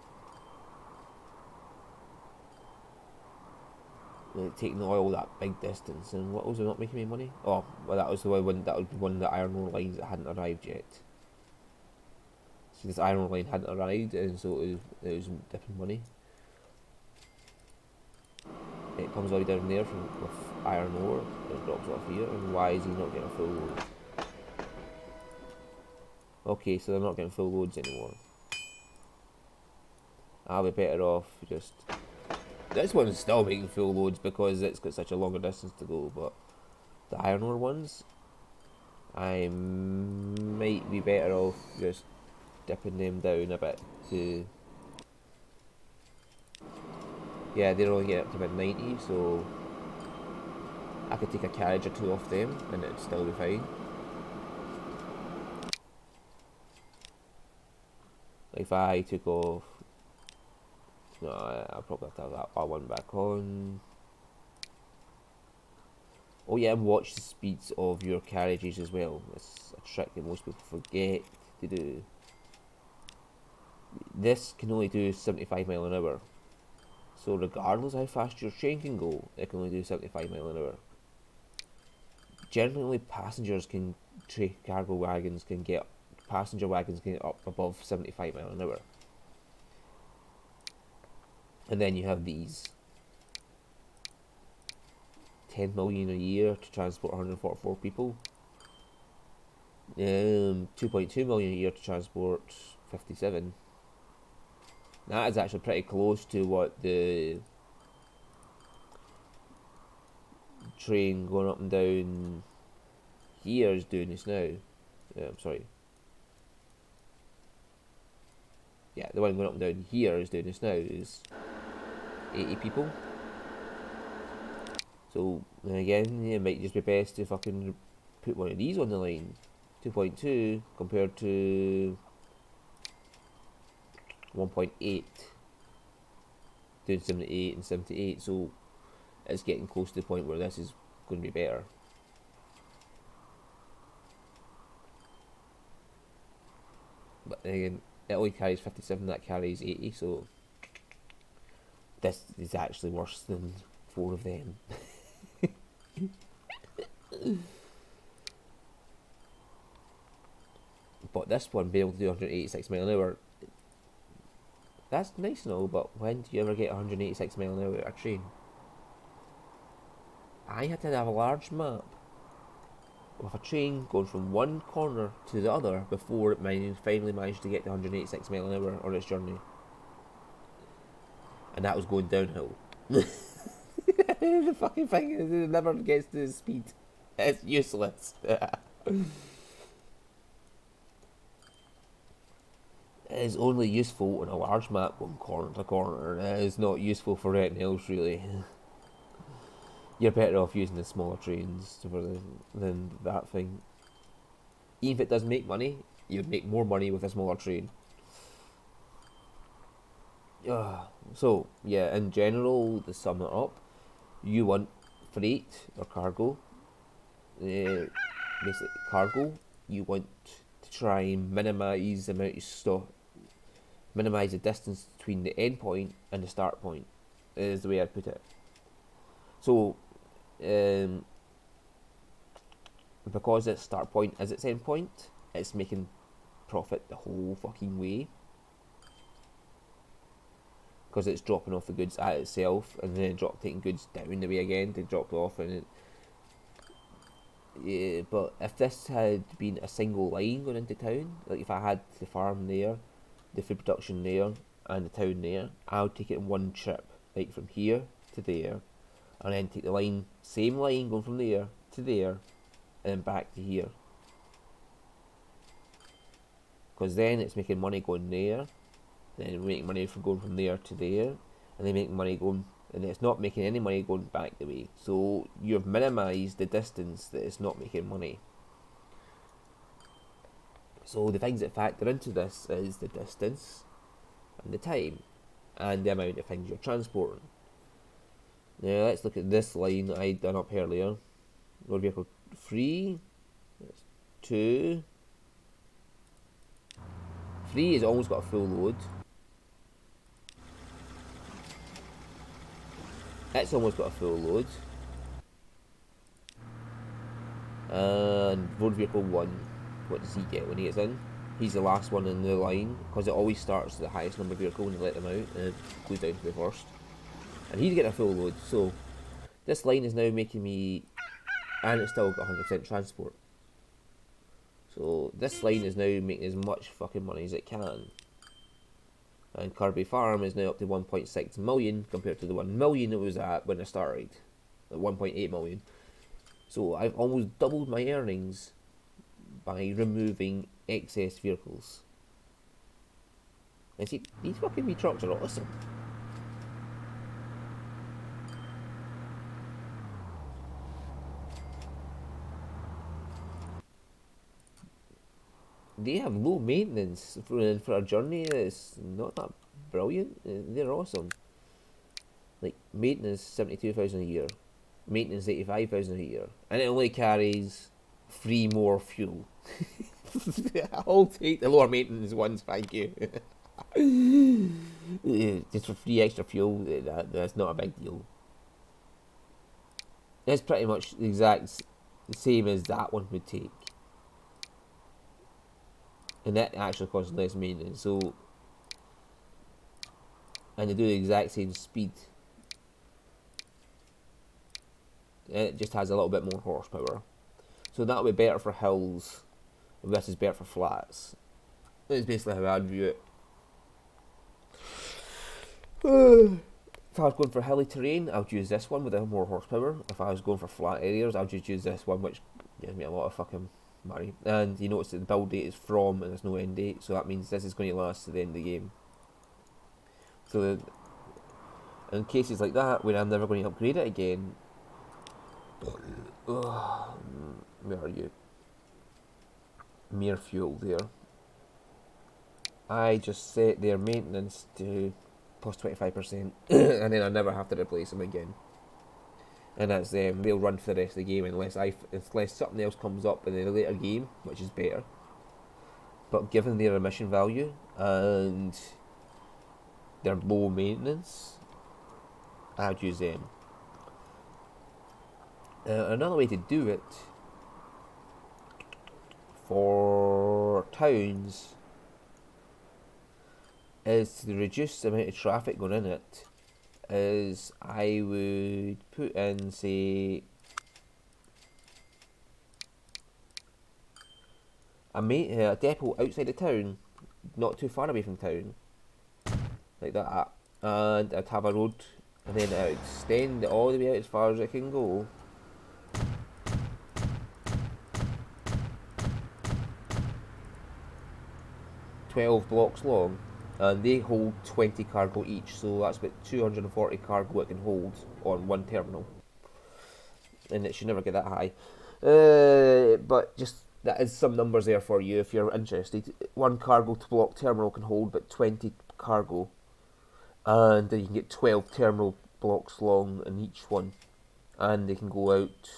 Like, taking the oil that big distance, and what was it not making me money? Oh, well, that was the one. That would be one of the iron ore lines that hadn't arrived yet. So this iron ore line hadn't arrived, and so it was dipping money. It comes all the way down there with iron ore, it drops off here, and why is he not getting a full load? Okay, so they're not getting full loads anymore. I'll be better off just... This one is still making full loads because it's got such a longer distance to go, but the iron ore ones, I might be better off just dipping them down a bit to... Yeah, they're only getting up to mid 90, so I could take a carriage or two off them and it'd still be fine. Like if I took off... No, I'll probably have to have that one back on. Oh yeah, and watch the speeds of your carriages as well. It's a trick that most people forget to do. This can only do 75 mile an hour. So regardless of how fast your train can go, it can only do 75 mile an hour. Generally, only passengers can, cargo wagons can get, passenger wagons can get up above 75 mile an hour. And then you have these 10 million a year to transport 144 people. 2.2 million a year to transport 57. That is actually pretty close to what the train going up and down here is doing just now. Sorry. Yeah, the one going up and down here is doing this now is 80 people. So then again, it might just be best to fucking put one of these on the line. 2.2 compared to 1.8, doing 78 and 78, so it's getting close to the point where this is going to be better. But again, it only carries 57, that carries 80, so this is actually worse than 4 of them. But this one being able to do 186 mile an hour, That's nice and all, but when do you ever get 186 mile an hour out of a train? I had to have a large map with a train going from one corner to the other before it finally managed to get to 186 mile an hour on its journey. And that was going downhill. The fucking thing is, it never gets to the speed. It's useless. It is only useful on a large map going corner to corner. It is not useful for anything else, really. You're better off using the smaller trains than that thing. Even if it does make money, you'd make more money with a smaller train. So, yeah, in general, to sum it up, you want freight or cargo. Basically, cargo, you want to try and minimise the amount of stuff, minimise the distance between the end point and the start point, is the way I'd put it. So, because its start point is its end point, it's making profit the whole fucking way. Because it's dropping off the goods at itself and then taking goods down the way again to drop off. And yeah, but if this had been a single line going into town, like if I had the farm there, the food production there, and the town there, I would take it in one trip, like from here to there, and then take the same line going from there to there, and then back to here. Because then it's making money going there, then making money from going from there to there, and then making money going, and it's not making any money going back the way. So you've minimised the distance that it's not making money. So the things that factor into this is the distance, and the time, and the amount of things you're transporting. Now let's look at this line that I'd done up earlier. Road vehicle 3, that's 2. 3 has almost got a full load. It's almost got a full load. And road vehicle 1, what does he get when he gets in? He's the last one in the line, because it always starts at the highest number of vehicle when you let them out, and it goes down to the first. And he's getting a full load, so this line is now making me, and it's still got 100% transport. So this line is now making as much fucking money as it can. And Kirby Farm is now up to 1.6 million compared to the 1 million it was at when I started, at 1.8 million. So I've almost doubled my earnings by removing excess vehicles. And see, these fucking wee trucks are awesome. They have low maintenance for a journey that's not that brilliant. They're awesome. Like maintenance 72,000 a year, maintenance 85,000 a year, and it only carries 3 more fuel. I'll take the lower maintenance ones, thank you. Just for 3 extra fuel, that's not a big deal. It's pretty much the exact same as that one would take. And that actually costs less maintenance, so, and they do the exact same speed. And it just has a little bit more horsepower. So that'll be better for hills, and this is better for flats. That's basically how I'd view it. If I was going for hilly terrain, I would use this one with a more horsepower. If I was going for flat areas, I would just use this one, which gives me a lot of fucking money. And you notice that the build date is from and there's no end date, so that means this is going to last to the end of the game. So in cases like that, where I'm never going to upgrade it again, where are you? Mere fuel there. I just set their maintenance to plus 25%, and then I never have to replace them again. And that's them. They'll run for the rest of the game unless something else comes up in a later game, which is better. But given their emission value and their low maintenance, I'd use them. Another way to do it for towns is to reduce the amount of traffic going in it, is I would put in, say, a depot outside the town, not too far away from town, like that, and I'd have a road, and then I'd extend it all the way out as far as it can go. "12 blocks long, and they hold 20 cargo each, so that's about 240 cargo it can hold on one terminal, and it should never get that high. But just that is some numbers there for you if you're interested. One cargo to block terminal can hold about 20 cargo, and you can get 12 terminal blocks long in each one, and they can go out.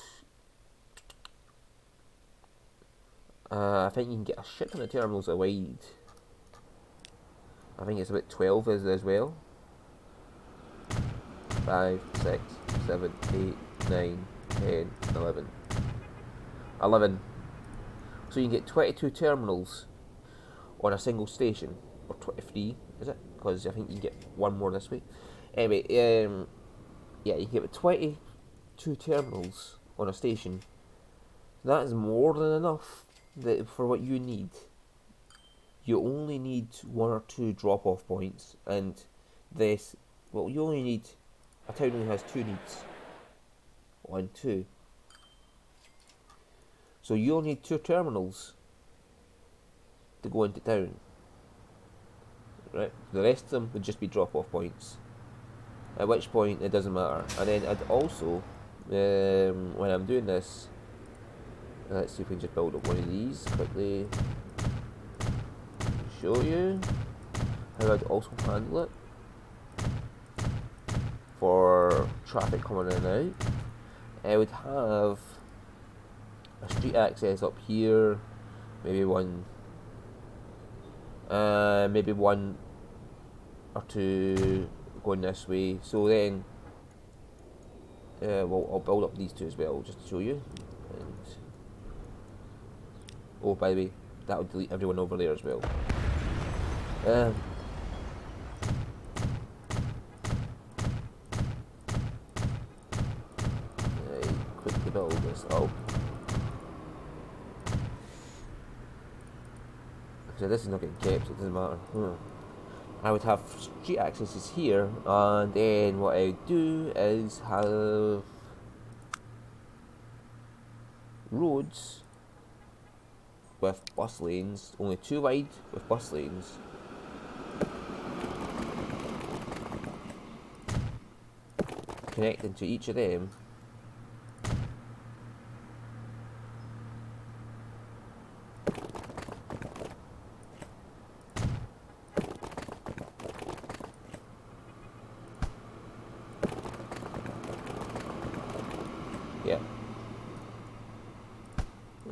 I think you can get a shit ton of terminals that wide. I think it's about 12 as well. 5, 6, 7, 8, 9, 10, 11. 11. So you can get 22 terminals on a single station, or 23, is it? Because I think you can get one more this way. Anyway, yeah, you can get 22 terminals on a station. That is more than enough for what you need. You only need 1 or 2 drop-off points, and this, well, you only need, a town only has 2 needs. 1, 2. So you only need 2 terminals to go into town. Right? The rest of them would just be drop-off points. At which point it doesn't matter. And then I'd also, when I'm doing this, let's see if we can just build up one of these quickly. Show you how I'd also handle it for traffic coming in and out. I would have a street access up here, maybe one or 2 going this way. So then, well, I'll build up these 2 as well, just to show you. And, oh, by the way, that would delete everyone over there as well. Quickly build this up. So this is not getting kept, so it doesn't matter. I would have street accesses here, and then what I would do is have roads with bus lanes, only 2 wide with bus lanes. Connecting to each of them. Yeah.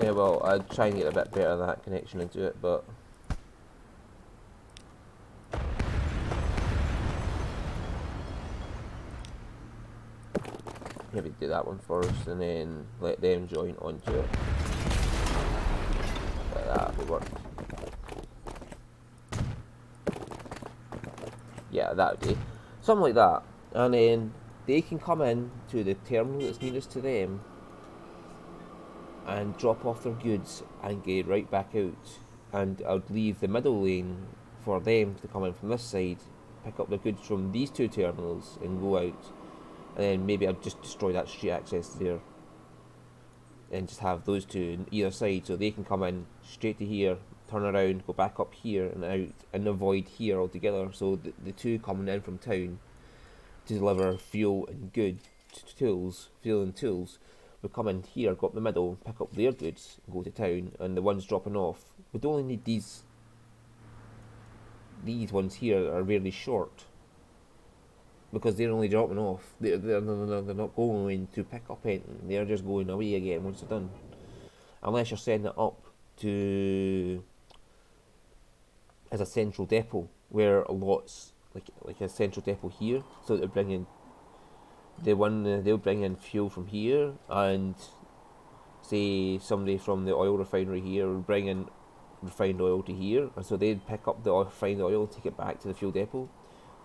Yeah, well, I'd try and get a bit better of that connection into it, but maybe do that one first and then let them join onto it. Like that would work. Yeah, that would be something like that. And then they can come in to the terminal that's nearest to them and drop off their goods and get right back out. And I'd leave the middle lane for them to come in from this side, pick up their goods from these 2 terminals and go out. And then maybe I'd just destroy that street access there and just have those 2 on either side, so they can come in straight to here, turn around, go back up here and out, and avoid here altogether. So the 2 coming in from town to deliver fuel and fuel and tools, would come in here, go up the middle, pick up their goods, and go to town. And the ones dropping off would only need these ones here are really short, because they're only dropping off. They're not going to pick up anything. They're just going away again once they're done. Unless you're setting it up to as a central depot, where lots like a central depot here, so they're bringing they'll bring in fuel from here, and say somebody from the oil refinery here will bring in refined oil to here, and so they'd pick up the refined oil, take it back to the fuel depot,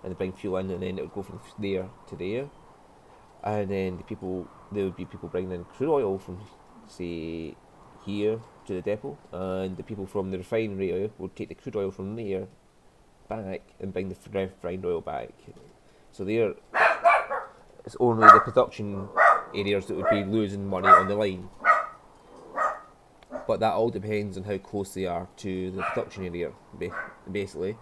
and they bring fuel in, and then it would go from there to there, and then there would be people bringing in crude oil from, say, here to the depot, and the people from the refinery would take the crude oil from there back and bring the refined oil back. So there, it's only the production areas that would be losing money on the line. But that all depends on how close they are to the production area, basically.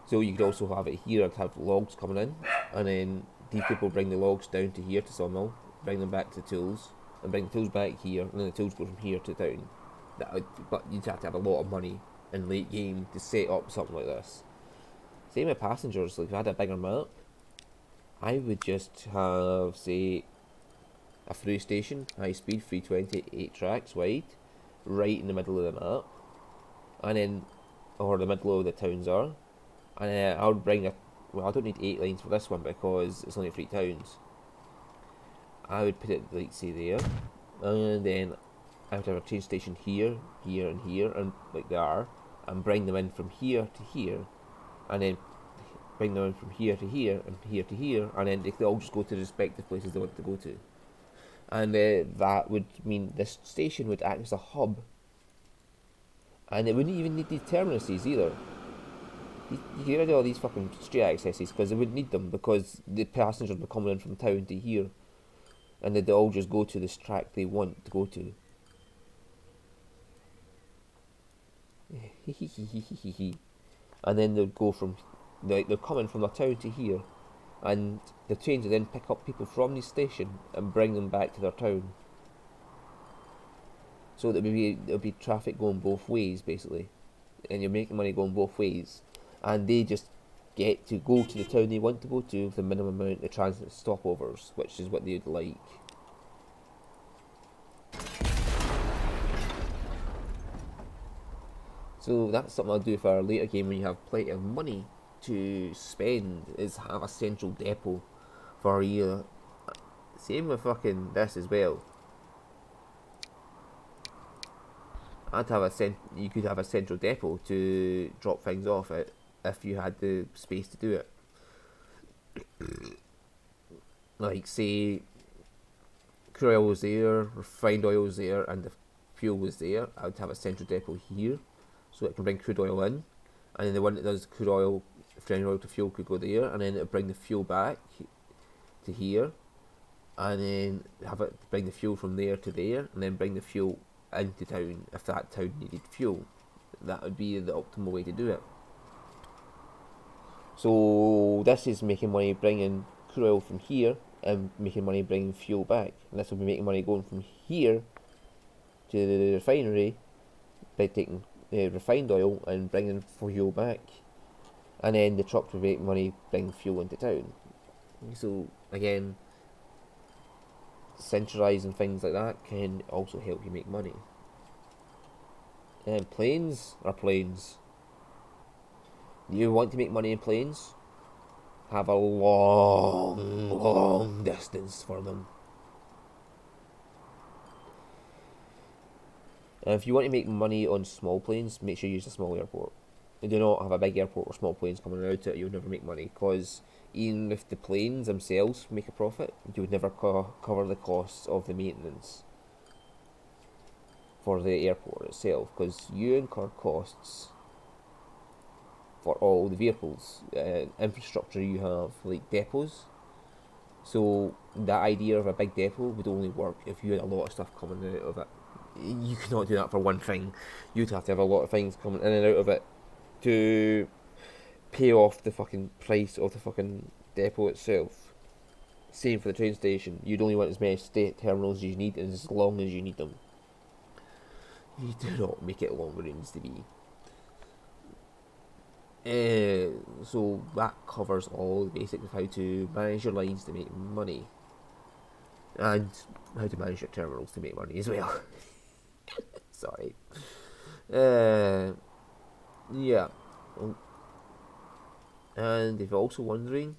So you could also have it here, have logs coming in, and then these people bring the logs down to here to sawmill, bring them back to the tools, and bring the tools back here, and then the tools go from here to town. But you'd have to have a lot of money in late game to set up something like this. Same with passengers, like if I had a bigger map, I would just have, say, a through station, high speed, 320, 8 tracks wide, right in the middle of the map, and then, or the middle of the towns are, and then I would bring I don't need 8 lanes for this one because it's only 3 towns. I would put it, like, say there, and then I would have a train station here, here, and here, and like there, and bring them in from here to here, and then bring them in from here to here, and here to here, and then they could all just go to the respective places they want to go to. And that would mean this station would act as a hub, and it wouldn't even need these terminuses either. You get rid of all these fucking street accesses because they wouldn't need them, because the passengers would be coming in from town to here, and they'd all just go to this track they want to go to. And then they'd go from, they're coming from the town to here, and the trains would then pick up people from this station and bring them back to their town. So there'll be traffic going both ways, basically, and you're making money going both ways, and they just get to go to the town they want to go to with the minimum amount of transit stopovers, which is what they'd like. So that's something I'll do for a later game when you have plenty of money to spend, is have a central depot for you. Same with fucking this as well. You could have a central depot to drop things off at if you had the space to do it. Like, say, crude oil was there, refined oil was there, and the fuel was there. I would have a central depot here, so it can bring crude oil in, and then the one that does crude oil, refined oil to fuel could go there, and then it would bring the fuel back to here, and then have it bring the fuel from there to there, and then bring the fuel into town if that town needed fuel. That would be the optimal way to do it. So this is making money bringing crude oil from here and making money bringing fuel back, and this will be making money going from here to the refinery by taking refined oil and bringing fuel back, and then the trucks will make money bringing fuel into town. So again, centralising things like that can also help you make money. And planes are planes. Do you want to make money in planes? Have a long distance for them. And if you want to make money on small planes, make sure you use a small airport. You do not have a big airport with small planes coming out of it, you'll never make money, because even if the planes themselves make a profit, you would never cover the costs of the maintenance for the airport itself, because you incur costs for all the vehicles, infrastructure you have, like depots. So that idea of a big depot would only work if you had a lot of stuff coming out of it. You cannot do that for one thing. You'd have to have a lot of things coming in and out of it to pay off the fucking price of the fucking depot itself. Same for the train station. You'd only want as many state terminals as you need and as long as you need them. You do not make it longer than it needs to be. So that covers all the basics of how to manage your lines to make money, and how to manage your terminals to make money as well. Sorry. Yeah. And if you're also wondering,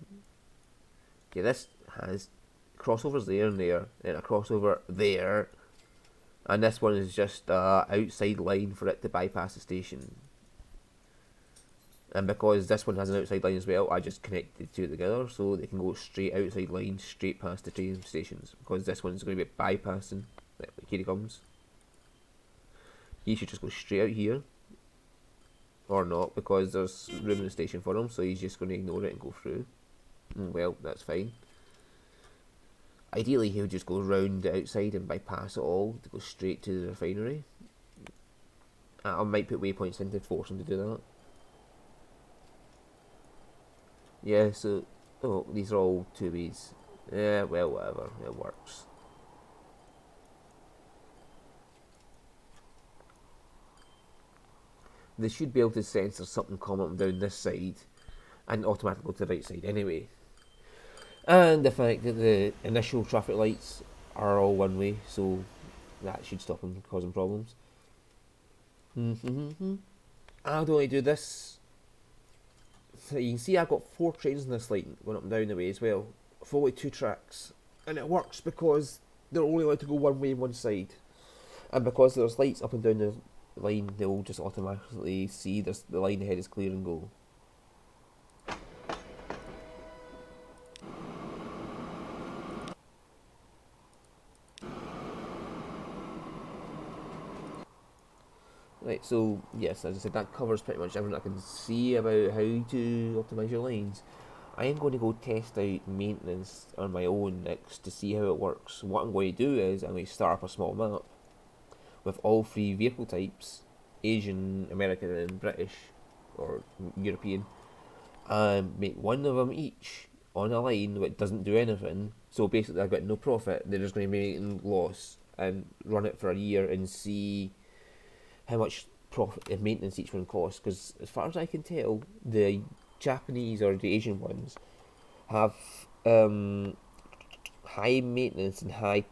okay, this has crossovers there and there, and a crossover there, And this one is just a outside line for it to bypass the station. And because this one has an outside line as well, I just connect the two together so they can go straight outside line, straight past the train stations. Because this one's going to be bypassing. Here he comes. He should just go straight out here. Or not, because there's room in the station for him, so he's just going to ignore it and go through. Well, that's fine. Ideally, he would just go round the outside and bypass it all to go straight to the refinery. I might put waypoints in to force him to do that. Yeah, so... Oh, these are all 2Bs. Yeah, well, whatever. It works. They should be able to sense there's something coming down this side and automatically go to the right side anyway. And the fact that the initial traffic lights are all one way, so that should stop them causing problems. How do I do this? So you can see I've got 4 trains in this line going up and down the way as well, for only 2 tracks. And it works because they're only allowed to go one way on one side. And because there's lights up and down the line, they'll just automatically see the line ahead is clear and go. Right, so yes, as I said, that covers pretty much everything I can see about how to optimise your lines. I am going to go test out maintenance on my own next to see how it works. What I'm going to do is I'm going to start up a small map with all 3 vehicle types, Asian, American and British, or European, and make one of them each on a line that doesn't do anything. So basically I've got no profit, they're just going to be making loss, and run it for a year and see how much profit and maintenance each one costs. Because as far as I can tell, the Japanese or the Asian ones have high maintenance and high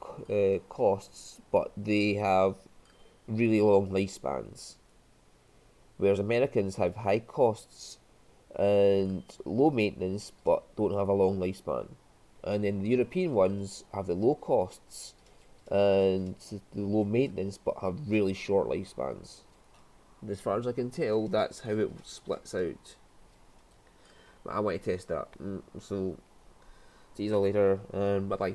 costs, but they have really long lifespans. Whereas Americans have high costs and low maintenance, but don't have a long lifespan. And then the European ones have the low costs and the low maintenance, but have really short lifespans. And as far as I can tell, that's how it splits out. But I want to test that. So, see you all later, and bye bye.